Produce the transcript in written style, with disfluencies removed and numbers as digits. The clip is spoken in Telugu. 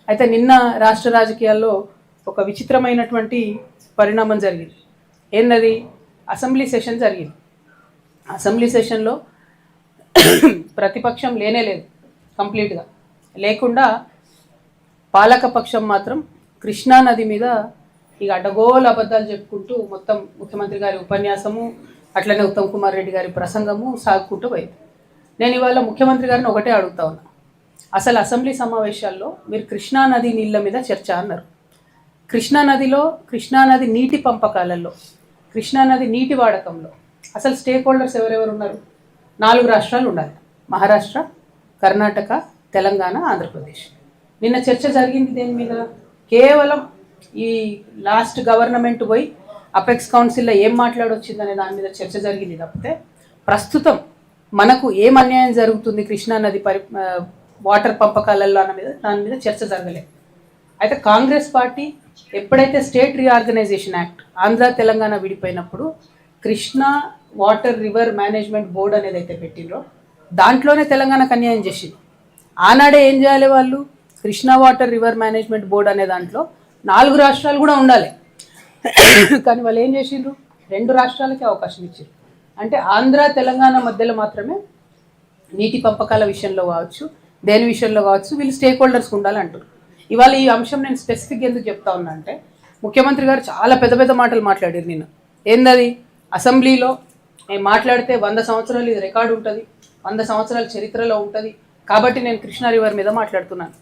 అయితే నిన్న రాష్ట్ర రాజకీయాల్లో ఒక విచిత్రమైనటువంటి పరిణామం జరిగింది. ఏందది? అసెంబ్లీ సెషన్ జరిగింది. అసెంబ్లీ సెషన్లో ప్రతిపక్షం లేనే లేదు, కంప్లీట్గా లేకుండా పాలకపక్షం మాత్రం కృష్ణా నది మీద ఇక అడ్డగోలు అబద్ధాలు చెప్పుకుంటూ మొత్తం ముఖ్యమంత్రి గారి ఉపన్యాసము, అట్లనే ఉత్తమ్ కుమార్ రెడ్డి గారి ప్రసంగము సాగుకుంటూ పోయింది. నేను ఇవాళ ముఖ్యమంత్రి గారిని ఒకటే అడుగుతా ఉన్నా, అసలు అసెంబ్లీ సమావేశాల్లో మీరు కృష్ణా నది నీళ్ళ మీద చర్చ అన్నారు. కృష్ణానది నీటి పంపకాలలో, కృష్ణానది నీటి వాడకంలో అసలు స్టేక్ హోల్డర్స్ ఎవరెవరు ఉన్నారు? 4 రాష్ట్రాలు ఉండాలి: మహారాష్ట్ర, కర్ణాటక, తెలంగాణ, ఆంధ్రప్రదేశ్. నిన్న చర్చ జరిగింది దేని మీద? కేవలం ఈ లాస్ట్ గవర్నమెంట్ పోయి అపెక్స్ కౌన్సిల్లో ఏం మాట్లాడొచ్చిందనే దాని మీద చర్చ జరిగింది తప్పితే ప్రస్తుతం మనకు ఏం అన్యాయం జరుగుతుంది కృష్ణానది వాటర్ పంపకాలలో అన్న మీద దాని మీద చర్చ జరగలేదు. అయితే కాంగ్రెస్ పార్టీ ఎప్పుడైతే state reorganisation act Andhra Telangana విడిపోయినప్పుడు Krishna water river management board అనేది అయితే పెట్టినరో దాంట్లోనే తెలంగాణకు అన్యాయం చేసింది. ఆనాడే ఏం చేయాలి వాళ్ళు? Krishna water river management board అనే దాంట్లో 4 రాష్ట్రాలు కూడా ఉండాలి. కానీ వాళ్ళు ఏం చేసిండ్రు? 2 రాష్ట్రాలకి అవకాశం ఇచ్చారు. అంటే ఆంధ్ర తెలంగాణ మధ్యలో మాత్రమే నీటి పంపకాల విషయంలో కావచ్చు, దేని విషయంలో కావచ్చు వీళ్ళు స్టేక్ హోల్డర్స్కి ఉండాలంటారు. ఇవాళ ఈ అంశం నేను స్పెసిఫిక్ ఎందుకు చెప్తా ఉన్నా అంటే, ముఖ్యమంత్రి గారు చాలా పెద్ద పెద్ద మాటలు మాట్లాడారు నిన్న. ఏందది? అసెంబ్లీలో నేను మాట్లాడితే 100 సంవత్సరాలు ఇది రికార్డు ఉంటుంది, 100 సంవత్సరాల చరిత్రలో ఉంటుంది, కాబట్టి నేను కృష్ణా రివర్ మీద మాట్లాడుతున్నాను.